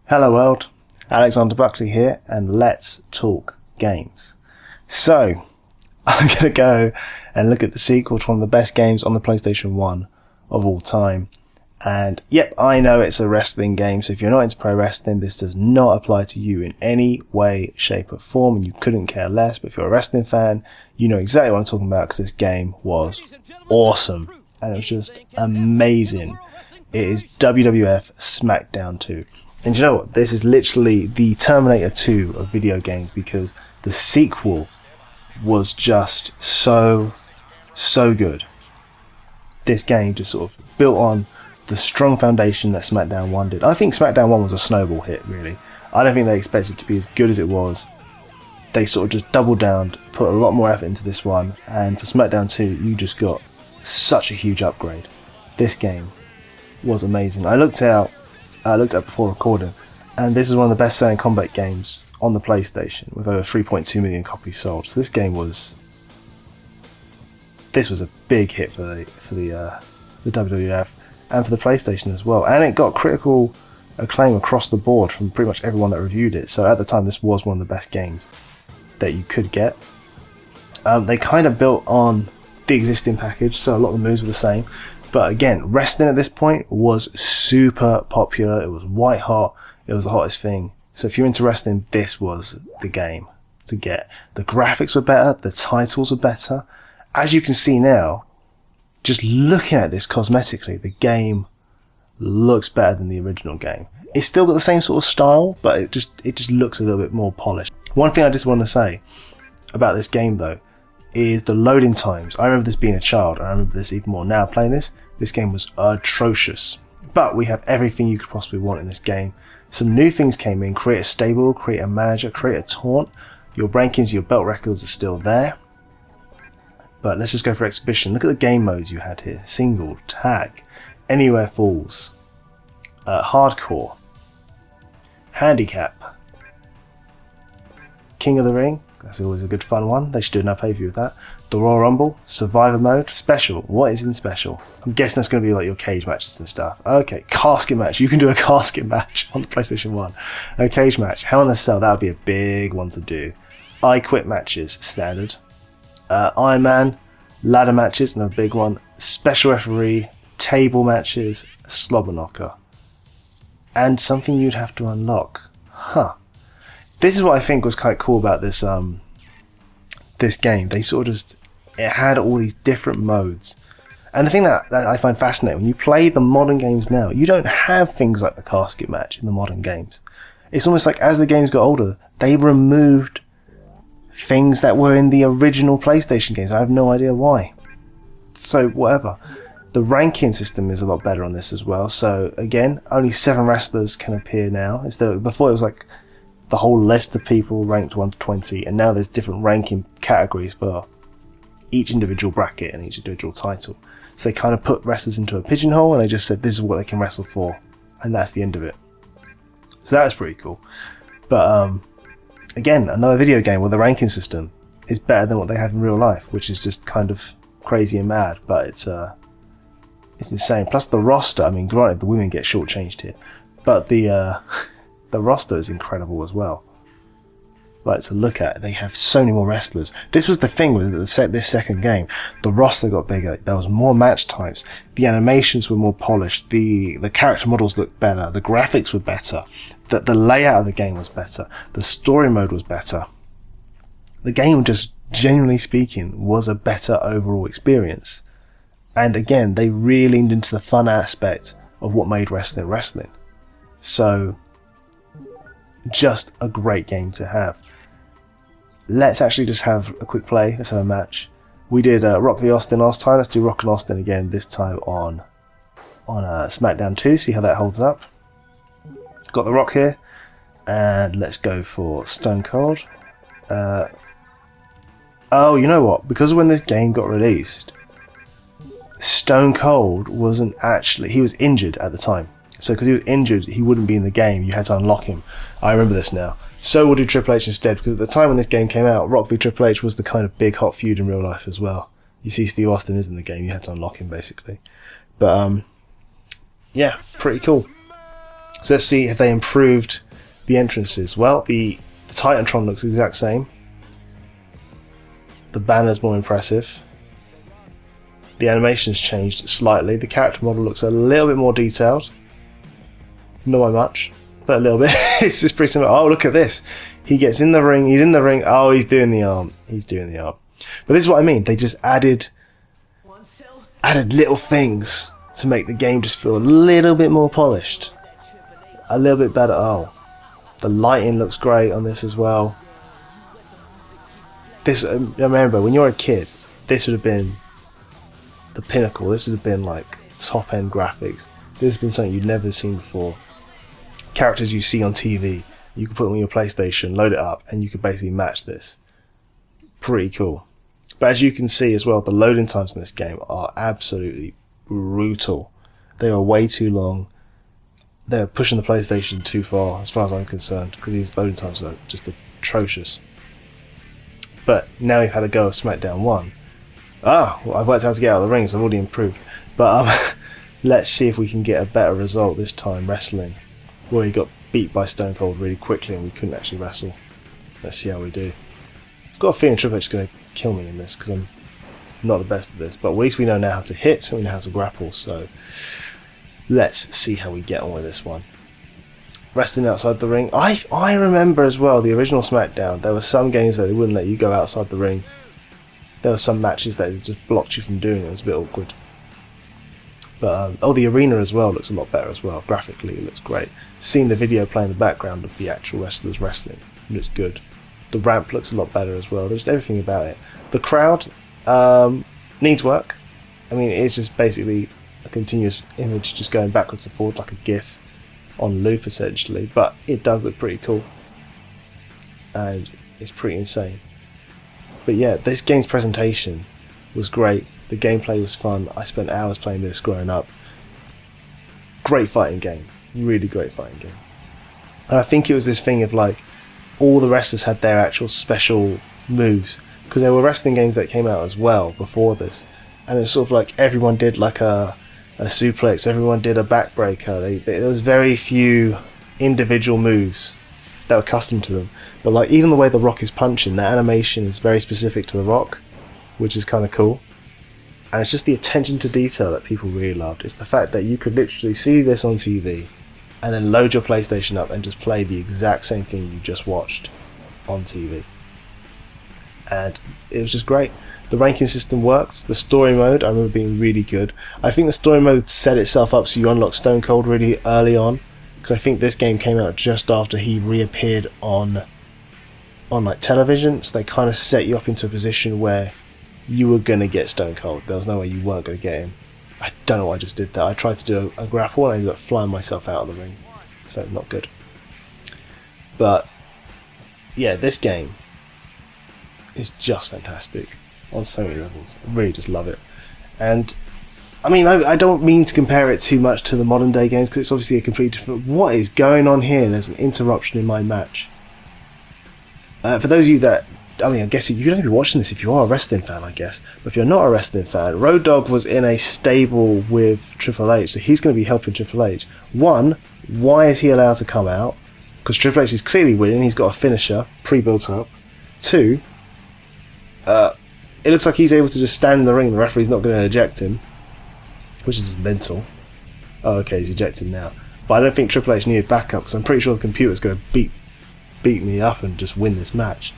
Hello world, Alexandre Buckley here, and let's talk games. So, I'm going to go and look at the sequel to one of the best games on the PlayStation 1 of all time. And yep, I know it's a wrestling game, so if you're not into pro wrestling, this does not apply to you in any way, shape or form, and you couldn't care less. But if you're a wrestling fan, you know exactly what I'm talking about, because this game was awesome, and it was just amazing. It is WWF Smackdown 2. And you know what? This is literally the Terminator 2 of video games, because the sequel was just so good. This game just sort of built on the strong foundation that Smackdown 1 did. I think Smackdown 1 was a snowball hit, really. I don't think they expected it to be as good as it was. They sort of just doubled down, put a lot more effort into this one, and for Smackdown 2, you just got such a huge upgrade. This game was amazing. I looked up before recording, and this is one of the best selling combat games on the PlayStation, with over 3.2 million copies sold. So this game was a big hit for the WWF and for the PlayStation as well, and it got critical acclaim across the board from pretty much everyone that reviewed it. So at the time, this was one of the best games that you could get. They kind of built on the existing package, so a lot of the moves were the same. But again, wrestling at this point was super popular. It was white hot. It was the hottest thing. So if you're into wrestling, this was the game to get. The graphics were better. The titles were better. As you can see now, just looking at this cosmetically, the game looks better than the original game. It's still got the same sort of style, but it just looks a little bit more polished. One thing I just want to say about this game though is the loading times. I remember this being a child, and I remember this even more now playing this. This game was atrocious, but we have everything you could possibly want in this game. Some new things came in: create a stable, create a manager, create a taunt. Your rankings, your belt records are still there. But let's just go for exhibition. Look at the game modes you had here: single, tag, anywhere falls, hardcore, handicap, King of the Ring. That's always a good fun one. They should do another pay-per-view with that. The Royal Rumble, Survivor mode, special. What is in special? I'm guessing that's going to be like your cage matches and stuff. Okay, casket match. You can do a casket match on the PlayStation 1. A cage match. Hell in a Cell. That would be a big one to do. I Quit matches, standard. Iron Man, ladder matches, another big one. Special referee, table matches, slobber knocker. And something you'd have to unlock. Huh. This is what I think was quite cool about this this game. They sort of it had all these different modes. And the thing that I find fascinating, when you play the modern games now, you don't have things like the casket match in the modern games. It's almost like as the games got older, they removed things that were in the original PlayStation games. I have no idea why. So whatever. The ranking system is a lot better on this as well. So again, only 7 wrestlers can appear now. Instead of, before it was like the whole list of people ranked 1 to 20, and now there's different ranking categories for each individual bracket and each individual title. So they kind of put wrestlers into a pigeonhole, and they just said this is what they can wrestle for, and that's the end of it. So that was pretty cool. But again, another video game where the ranking system is better than what they have in real life, which is just kind of crazy and mad, but it's insane. Plus the roster, I mean, granted the women get shortchanged here, but the roster is incredible as well. Like to look at, they have so many more wrestlers. This was the thing with this second game. The roster got bigger. There was more match types. The animations were more polished. The character models looked better. The graphics were better. The layout of the game was better. The story mode was better. The game, just genuinely speaking, was a better overall experience. And again, they really leaned into the fun aspect of what made wrestling. So, just a great game to have. Let's actually just have a quick play. Let's have a match. We did Rock v Austin last time. Let's do Rock and Austin again, this time on Smackdown 2. See how that holds up. Got the Rock here. And let's go for Stone Cold. Oh, you know what? Because when this game got released, Stone Cold wasn't actually... He was injured at the time. So because he was injured, he wouldn't be in the game. You had to unlock him. I remember this now. So we'll do Triple H instead, because at the time when this game came out, Rock v Triple H was the kind of big hot feud in real life as well. You see Steve Austin is in the game. You had to unlock him, basically. But, yeah, pretty cool. So let's see if they improved the entrances. Well, the Titantron looks the exact same. The banner's more impressive. The animation's changed slightly. The character model looks a little bit more detailed. Not by much, but a little bit. It's just pretty similar. Oh, look at this. He gets in the ring. He's in the ring. Oh, he's doing the arm. He's doing the arm. But this is what I mean. They just added little things to make the game just feel a little bit more polished. A little bit better. Oh, the lighting looks great on this as well. This, remember, when you're a kid, this would have been the pinnacle. This would have been like top end graphics. This has been something you'd never seen before. Characters you see on TV, you can put them on your PlayStation, load it up, and you could basically match this. Pretty cool. But as you can see as well, the loading times in this game are absolutely brutal. They are way too long. They're pushing the PlayStation too far as I'm concerned, because these loading times are just atrocious. But now we've had a go of Smackdown 1. Well, I've worked out how to get out of the ring, so I've already improved. But let's see if we can get a better result this time wrestling. We already got beat by Stone Cold really quickly and we couldn't actually wrestle. Let's see how we do. I've got a feeling Triple H is going to kill me in this because I'm not the best at this, but at least we know now how to hit and we know how to grapple, so let's see how we get on with this one. Wrestling outside the ring. I remember as well, the original Smackdown, there were some games that they wouldn't let you go outside the ring. There were some matches that just blocked you from doing it. It was a bit awkward. But the arena as well looks a lot better as well. Graphically, it looks great. Seeing the video play in the background of the actual wrestlers wrestling looks good. The ramp looks a lot better as well. There's everything about it. The crowd needs work. I mean, it's just basically a continuous image just going backwards and forward like a GIF on loop essentially. But it does look pretty cool. And it's pretty insane. But yeah, this game's presentation was great. The gameplay was fun. I spent hours playing this growing up. Great fighting game. Really great fighting game. And I think it was this thing of like, all the wrestlers had their actual special moves. Because there were wrestling games that came out as well before this. And it's sort of like everyone did like a suplex, everyone did a backbreaker. There was very few individual moves that were custom to them. But like even the way The Rock is punching, that animation is very specific to The Rock, which is kind of cool. And it's just the attention to detail that people really loved. It's the fact that you could literally see this on TV and then load your PlayStation up and just play the exact same thing you just watched on TV. And it was just great. The ranking system worked. The story mode, I remember being really good. I think the story mode set itself up so you unlock Stone Cold really early on. Because I think this game came out just after he reappeared on like television. So they kind of set you up into a position where you were going to get Stone Cold. There was no way you weren't going to get him. I don't know why I just did that. I tried to do a grapple and I ended up flying myself out of the ring. So, not good. But, yeah, this game is just fantastic on so many levels. I really just love it. And, I mean, I don't mean to compare it too much to the modern day games because it's obviously a completely different... What is going on here? There's an interruption in my match. For those of you that... I mean, I guess you don't be watching this if you are a wrestling fan, I guess. But if you're not a wrestling fan, Road Dogg was in a stable with Triple H, so he's going to be helping Triple H. One, why is he allowed to come out? Because Triple H is clearly winning, he's got a finisher pre-built up. Two, it looks like he's able to just stand in the ring and the referee's not going to eject him, which is mental. Oh, okay, he's ejected now. But I don't think Triple H needed backup, because I'm pretty sure the computer's going to beat me up and just win this match.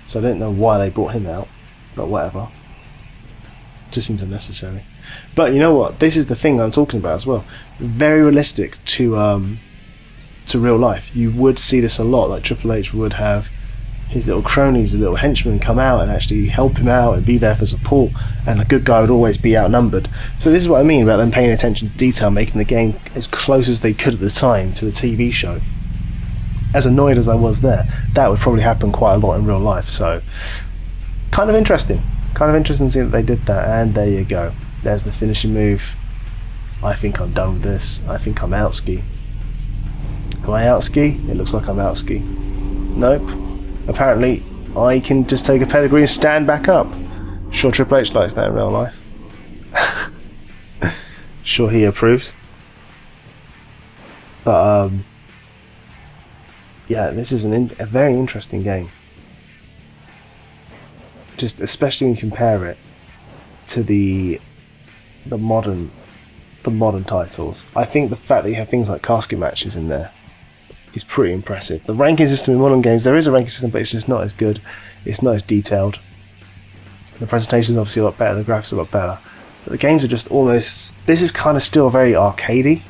So I don't know why they brought him out, but whatever. Just seems unnecessary. But you know what? This is the thing I'm talking about as well. Very realistic to real life. You would see this a lot. Like Triple H would have his little cronies, his little henchmen come out and actually help him out and be there for support. And the good guy would always be outnumbered. So this is what I mean about them paying attention to detail, making the game as close as they could at the time to the TV show. As annoyed as I was there, that would probably happen quite a lot in real life, so kind of interesting to see that they did that. And there you go, there's the finishing move. I think I'm done with this. I think I'm out ski. Am I out ski? It looks like I'm out ski. Nope, apparently I can just take a pedigree and stand back up. Sure Triple H likes that in real life. Sure he approves. But yeah, this is a very interesting game. Just especially when you compare it to the modern titles. I think the fact that you have things like casket matches in there is pretty impressive. The ranking system in modern games, there is a ranking system, but it's just not as good. It's not as detailed. The presentation is obviously a lot better, the graphics are a lot better. But the games are just almost... This is kind of still very arcadey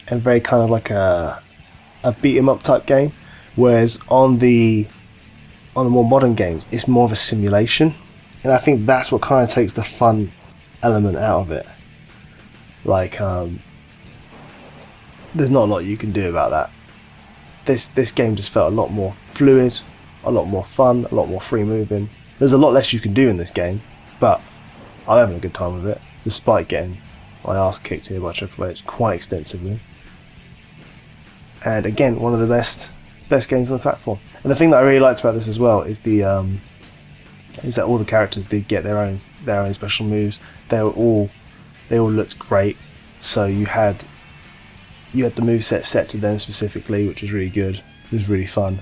and very kind of like a beat 'em up type game, whereas on the more modern games, it's more of a simulation. And I think that's what kind of takes the fun element out of it. Like, there's not a lot you can do about that. This game just felt a lot more fluid, a lot more fun, a lot more free moving. There's a lot less you can do in this game, but I'm having a good time with it, despite getting my ass kicked here by Triple H quite extensively. And again, one of the best games on the platform. And the thing that I really liked about this as well is is that all the characters did get their own special moves. They all looked great. So you had the moveset set to them specifically, which was really good. It was really fun.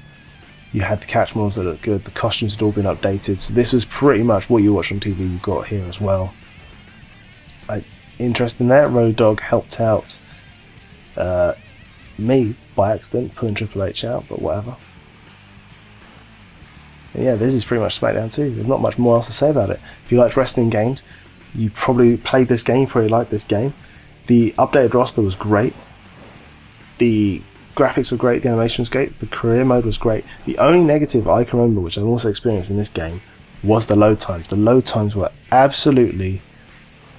You had the catch models that looked good. The costumes had all been updated. So this was pretty much what you watch on TV. You got here as well. Interesting there. Road Dogg helped out me by accident, pulling Triple H out, but whatever. And yeah, this is pretty much Smackdown 2. There's not much more else to say about it. If you liked wrestling games, you probably played this game, you probably liked this game. The updated roster was great. The graphics were great, the animation was great, the career mode was great. The only negative I can remember, which I've also experienced in this game, was the load times. The load times were absolutely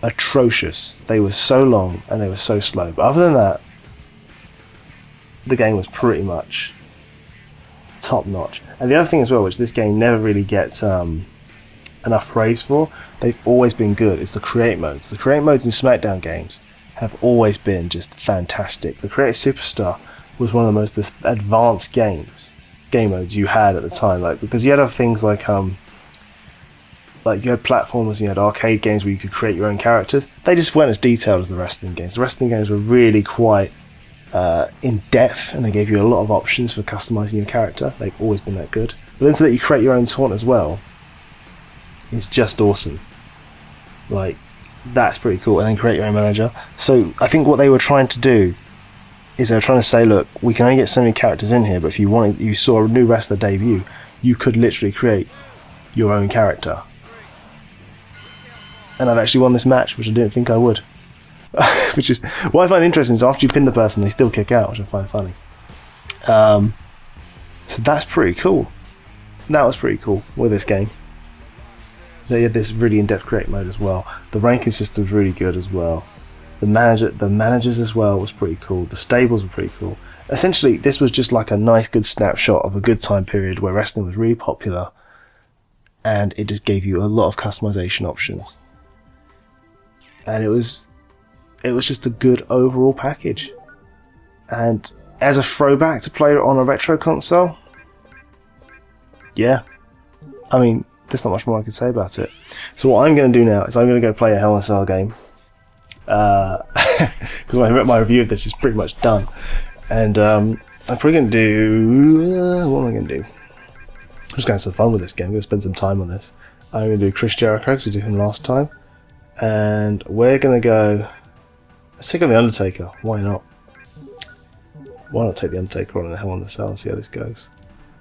atrocious. They were so long and they were so slow. But other than that, the game was pretty much top notch. And the other thing as well, which this game never really gets enough praise for, they've always been good, is the create modes. The create modes in Smackdown games have always been just fantastic. The Create Superstar was one of the most advanced game modes you had at the time, like, because you had other things like you had platformers, you had arcade games where you could create your own characters. They just weren't as detailed as the wrestling games. The wrestling games were really quite in depth, and they gave you a lot of options for customizing your character. They've always been that good. But then to let you create your own taunt as well is just awesome. Like, that's pretty cool. And then create your own manager. So I think what they were trying to do is they were trying to say, look, we can only get so many characters in here, but if you saw a new wrestler debut, you could literally create your own character. And I've actually won this match, which I didn't think I would. Which is what I find interesting, is after you pin the person, they still kick out, which I find funny. So that's pretty cool. That was pretty cool with this game. They had this really in-depth create mode as well. The ranking system was really good as well. The managers as well was pretty cool. The stables were pretty cool. Essentially, this was just like a nice, good snapshot of a good time period where wrestling was really popular, and it just gave you a lot of customization options. And it was just a good overall package. And as a throwback to play it on a retro console, yeah, I mean, there's not much more I can say about it. So what I'm going to do now is I'm going to go play a Hell in a Cell game, because my review of this is pretty much done. And I'm probably going to do... what am I going to do? I'm just going to have some fun with this game. I'm going to spend some time on this. I'm going to do Chris Jericho, because we did him last time. And we're going to go... Let's take on The Undertaker. Why not? Why not take The Undertaker on in Hell in a Cell and see how this goes?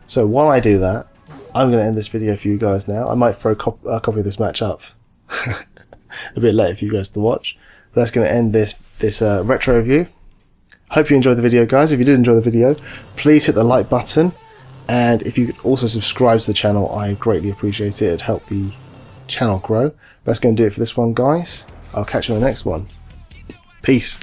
So while I do that, I'm going to end this video for you guys now. I might throw a copy of this match up a bit later for you guys to watch. But that's going to end this retro review. Hope you enjoyed the video, guys. If you did enjoy the video, please hit the like button. And if you could also subscribe to the channel, I greatly appreciate it. It'd help the channel grow. That's going to do it for this one, guys. I'll catch you on the next one. Peace.